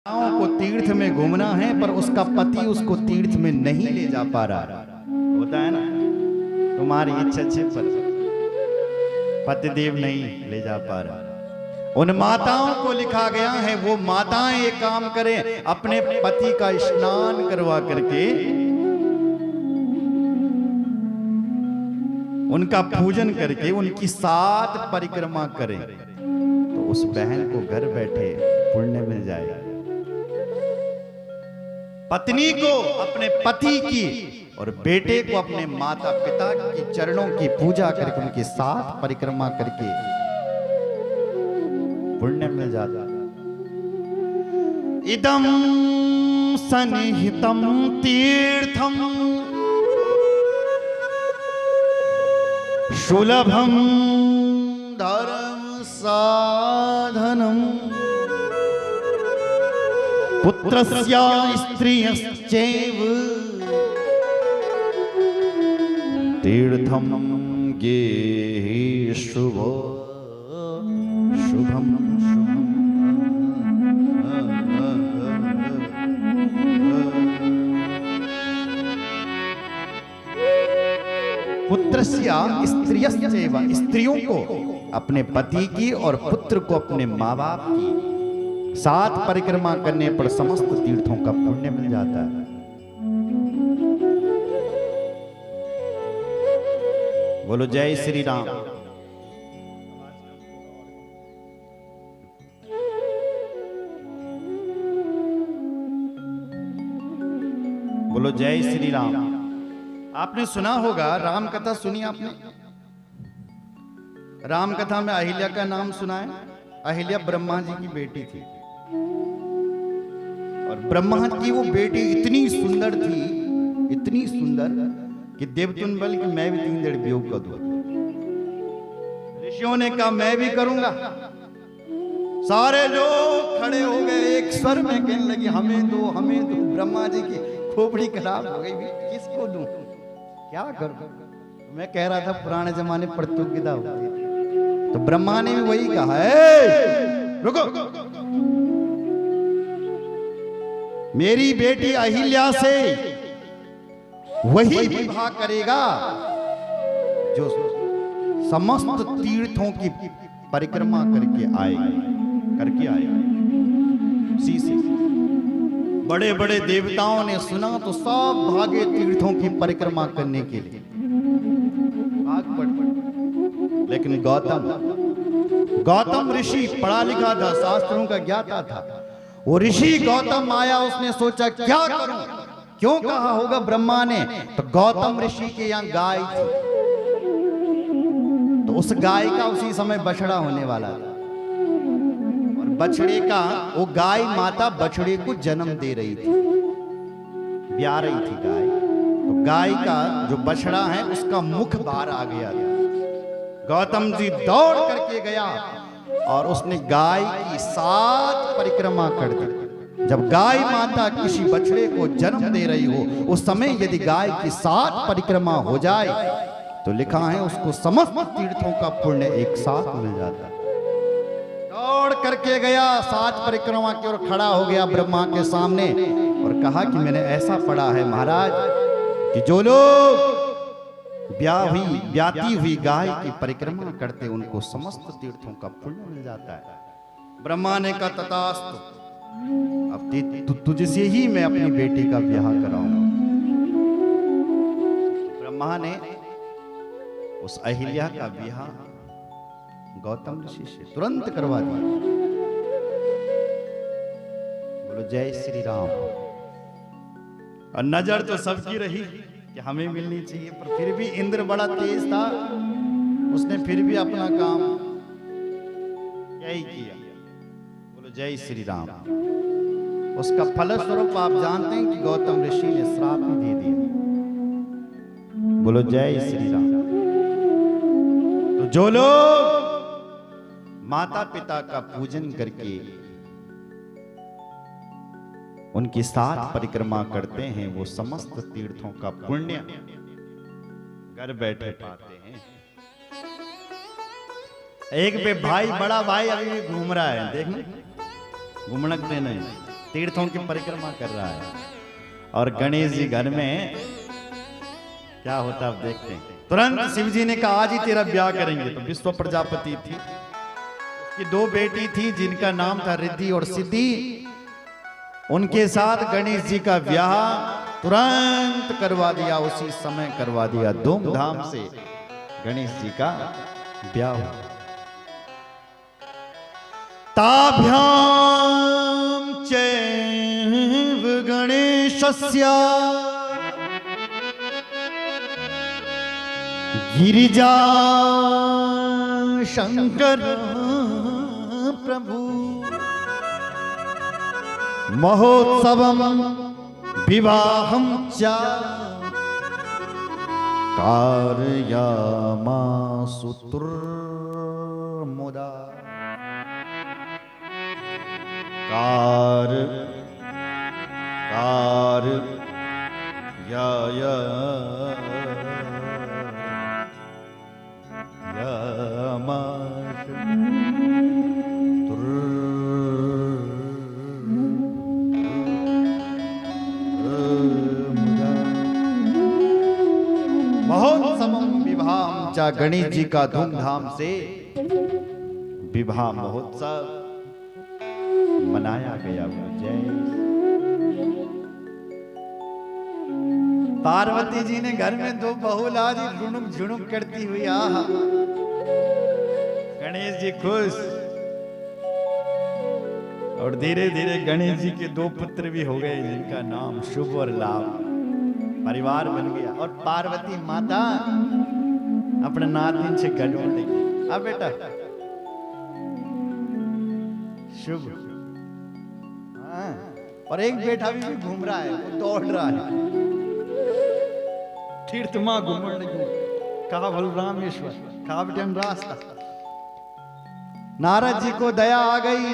को तीर्थ में घूमना है पर उसका पति उसको तीर्थ में नहीं ले जा पा रहा। होता है ना, तुम्हारी इच्छा से पर पतिदेव नहीं ले जा पा रहा। उन माताओं को लिखा गया है, वो माताएं ये काम करें, अपने पति का स्नान करवा करके उनका पूजन करके उनकी 7 परिक्रमा करें, तो उस बहन को घर बैठे पुण्य मिल जाएगा। पत्नी को अपने पति की और बेटे को अपने माता पिता की चरणों की पूजा करके उनकी 7 परिक्रमा करके पुण्य मिल जाता। इदं सन्निहितं तीर्थं सुलभं धर्म साधनं पुत्रस्य स्त्रियश्चैव तीर्थं गेहि शुभो शुभम पुत्रस्य स्त्रियश्चैव, स्त्रियों को अपने पति की और पुत्र को अपने माँ बाप की 7 परिक्रमा करने पर समस्त तीर्थों का पुण्य मिल जाता है। बोलो जय श्री राम। बोलो जय श्री राम। आपने सुना होगा, राम कथा सुनी आपने? राम कथा में अहिल्या का नाम सुना है। अहिल्या ब्रह्मा जी की बेटी थी और ब्रह्मा की वो बेटी इतनी सुंदर थी, इतनी सुंदर कि देवतुन बल कि मैं भी 3 डेढ़ वियोग कर दूं। ऋषियों ने कहा मैं भी करूंगा। सारे लोग खड़े हो गए, एक स्वर में कहने लगे हमें दो हमें दो। ब्रह्मा जी की खोपड़ी खराब हो गई, किसको दूं, क्या करूं? मैं कह रहा था पुराने जमाने प्रतियोगिता होती थी, तो ब्रह्मा ने भी वही कहा है, रुको, मेरी बेटी अहिल्या से वही विवाह करेगा जो समस्त तीर्थों की परिक्रमा करके आएगा। उसी से बड़े बड़े देवताओं ने सुना तो सब भागे तीर्थों की परिक्रमा करने के लिए, भाग पड़। लेकिन गौतम ऋषि पढ़ा लिखा था, शास्त्रों का ज्ञाता था। वो ऋषि गौतम आया, उसने सोचा क्या करूं, क्यों कहा होगा ब्रह्मा ने? तो गौतम ऋषि के यहाँ गाय थी, तो उस गाय का उसी समय बछड़ा होने वाला था और बछड़े का, वो गाय माता बछड़े को जन्म दे रही थी, ब्याह रही थी गाय। तो गाय का जो बछड़ा है उसका मुख बाहर आ गया था। गौतम जी दौड़ करके गया और उसने गाय की 7 परिक्रमा कर दी। जब गाय माता किसी बछड़े को जन्म दे रही हो, उस समय यदि गाय की 7 परिक्रमा हो जाए तो लिखा है उसको समस्त तीर्थों का पुण्य एक साथ मिल जाता है। दौड़ करके गया, 7 परिक्रमा की ओर खड़ा हो गया ब्रह्मा के सामने और कहा कि मैंने ऐसा पढ़ा है महाराज कि जो लोग ब्याती हुई गाय की परिक्रमा करते उनको समस्त तीर्थों का पुण्य मिल जाता है। ब्रह्मा ने कहा तथास्तु, अब तुझसे ही मैं अपनी बेटी का ब्याह कराऊंगा। ब्रह्मा ने उस अहिल्या का ब्याह गौतम ऋषि से तुरंत करवा दिया। बोलो जय श्री राम। और नजर तो सबकी रही कि हमें मिलनी चाहिए, पर फिर भी इंद्र बड़ा तेज था, उसने फिर भी अपना काम यही किया। बोलो जय श्री राम। उसका फलस्वरूप आप जानते हैं कि गौतम ऋषि ने श्राप भी दे दिया। बोलो जय श्री राम। तो जो लोग माता पिता का पूजन करके उनकी 7 परिक्रमा करते हैं, वो समस्त तीर्थों का पुण्य घर बैठे पाते हैं। एक पे भाई, बड़ा भाई अभी भी घूम रहा है, देखना घूमने नहीं। तीर्थों की परिक्रमा कर रहा है और गणेश जी घर में क्या होता अब देखते हैं। तुरंत शिव जी ने कहा आज ही तेरा ब्याह करेंगे। तो विश्व प्रजापति थी, उसकी 2 बेटी थी जिनका नाम था रिद्धि और सिद्धि। उनके साथ गणेश जी का ब्याह तुरंत करवा दिया, उसी समय करवा दिया। धूमधाम से गणेश जी का ब्याह हुआ। ताभ्याम चैव गणेशस्य गिरिजा शंकर प्रभु महोत्सवम विवाहं च कारयामासु तुर्मुदा। कार या गणेश जी का धूमधाम से विवाह महोत्सव मनाया गया। जय पार्वती जी ने घर में 2 बहू ला दी, रुनुक झुनुक करती हुई। आहा, गणेश जी खुश। और धीरे धीरे गणेश जी के 2 पुत्र भी हो गए जिनका नाम शुभ और लाभ। परिवार बन गया और पार्वती माता अपने नातिन से गढ़ों लगी। अब बेटा शुभ। हाँ, और एक बेटा भी घूम रहा है, वो दौड़ रहा है। तीर्थ मां घूमने लगी। कहा बलरामेश्वर, कहा बेटन रास्ता। नारद जी को दया आ गई।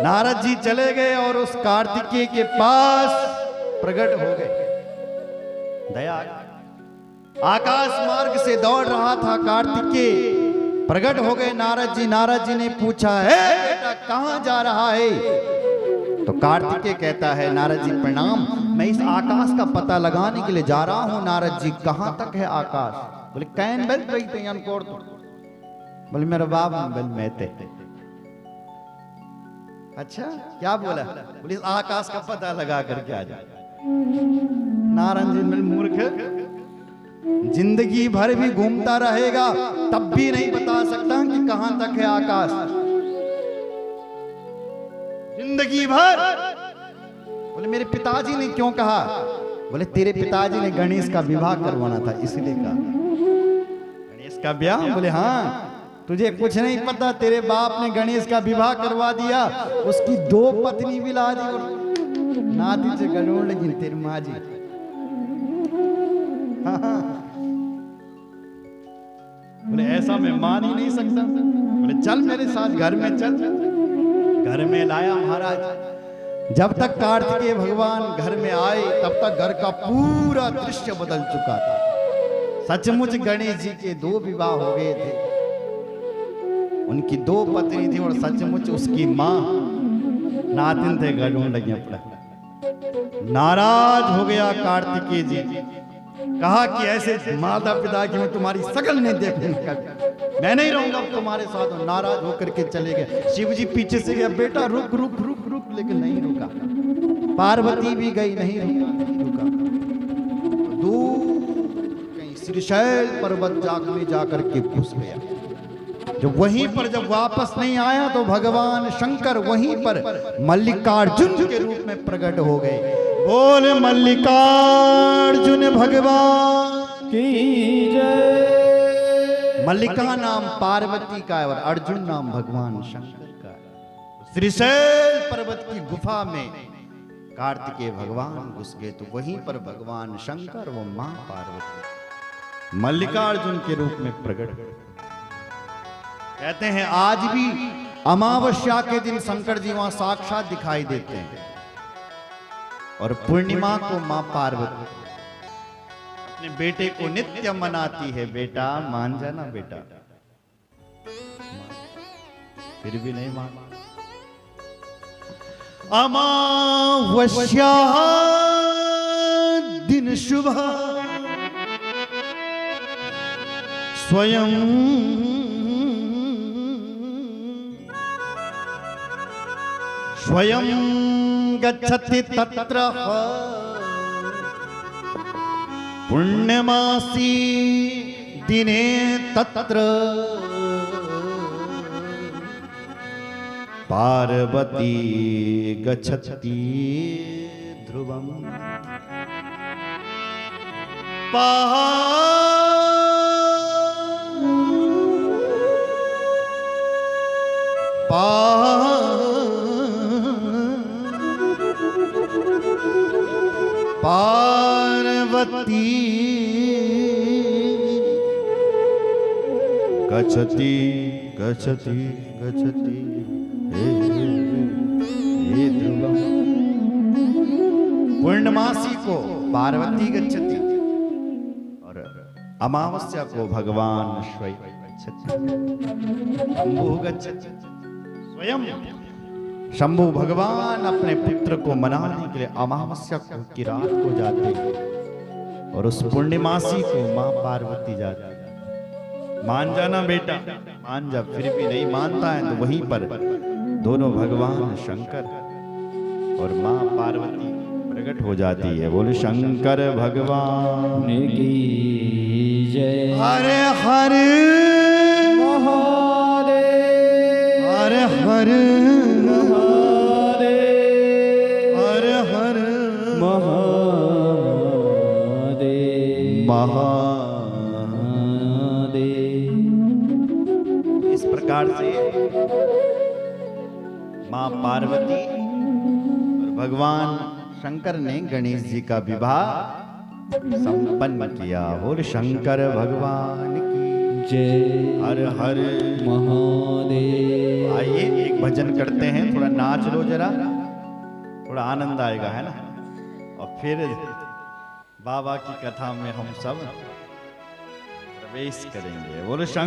नारद जी चले गए और उस कार्तिकेय के पास प्रकट हो गए। दया आ गई। आकाश मार्ग से दौड़ रहा था कार्तिकेय, प्रकट हो गए नारद जी। नारद जी ने पूछा, है बेटा कहां जा रहा है? तो कार्तिकेय कहता है, नारद जी प्रणाम, मैं इस आकाश का पता लगाने के लिए जा रहा हूं। नारद जी कहां तक है आकाश? बोले कैन बेल रही थे अनकोर। तो बोले मेरा बाबा बेल में थे। अच्छा क्या बोला? बोले इस आकाश का पता लगा करके आ जा। नारद जी मूर्ख, जिंदगी भर भी घूमता रहेगा तब भी नहीं बता सकता कि कहां तक है आकाश। जिंदगी भर। बोले मेरे पिताजी ने क्यों कहा? बोले तेरे पिताजी ने गणेश का विवाह करवाना था इसलिए कहा। गणेश का ब्याह? बोले हाँ, तुझे कुछ नहीं पता, तेरे बाप ने गणेश का विवाह करवा दिया, उसकी 2 पत्नी भी ला दी और नाती से गलोड़ लगी तेरी माँ जी। बोले ऐसा मैं मान ही नहीं सकता। बोले चल मेरे साथ घर में चल। घर में लाया महाराज। जब तक कार्तिकेय भगवान घर में आए तब तक घर का पूरा दृश्य बदल चुका था। सचमुच गणेश जी के 2 विवाह हो गए थे, उनकी 2 पत्नी थी और सचमुच उसकी माँ नातिन थे। गढ़ों लगे अपना। नाराज हो गया कार्तिकेय जी। कहा कि ऐसे माता पिता की मैं तुम्हारी शकल नहीं देखूंगा, मैं नहीं रहूंगा तुम्हारे साथ। और नाराज होकर के चले गए। शिव जी पीछे से गया, बेटा रुक रुक रुक रुक, लेकिन नहीं रुका। पार्वती भी गई, नहीं रुका। दूर कहीं श्रीशैल पर्वत में जाकर के घुस गया। जो वहीं पर जब वापस नहीं आया तो भगवान शंकर वहीं पर मल्लिकार्जुन के रूप में प्रकट हो गए। बोल मल्लिकार्जुन भगवान की जय। मल्लिका नाम पार्वती का है और अर्जुन नाम भगवान शंकर का है। श्रीशैल पर्वत की गुफा में कार्तिकेय भगवान घुस गए तो वहीं पर भगवान शंकर व मां पार्वती मल्लिकार्जुन के रूप में प्रकट। कहते हैं आज भी अमावस्या के दिन शंकर जी वहां साक्षात दिखाई देते हैं और पूर्णिमा को मां पार्वती अपने बेटे को नित्य मनाती है। बेटा मान जाना बेटा, फिर भी नहीं मान। अमावस्या दिन शुभ स्वयं स्वयं गच्छति तत्र पुण्यमासी दिने तत्र पार्वती गच्छति ध्रुवम् पार्वती गच्छति गच्छति गच्छति हे ध्रुवम्। पूर्णमासी को पार्वती गच्छति और अमावस्या को भगवान स्वयं शंभु गच्छति। स्वयं शंभु भगवान अपने पुत्र को मनाने के लिए अमावस्या की रात को जाते और उस पूर्णिमासी को मां पार्वती जाती। मान जाना बेटा, मान जा, फिर भी नहीं मानता है तो वहीं पर दोनों भगवान शंकर और मां पार्वती प्रकट हो जाती है। बोले शंकर भगवान की जय। हरे हरे महादेव, हरे हरे महादेव, हरे हरे महादेव महादेव। इस प्रकार से मां पार्वती और भगवान शंकर ने गणेश जी का विवाह संपन्न किया। बोल शंकर भगवान की जय। हर हर महादेव। आइए एक भजन करते हैं, थोड़ा नाच लो जरा, थोड़ा आनंद आएगा, है ना। और फिर बाबा की कथा में हम सब प्रवेश करेंगे। बोलो शंकर।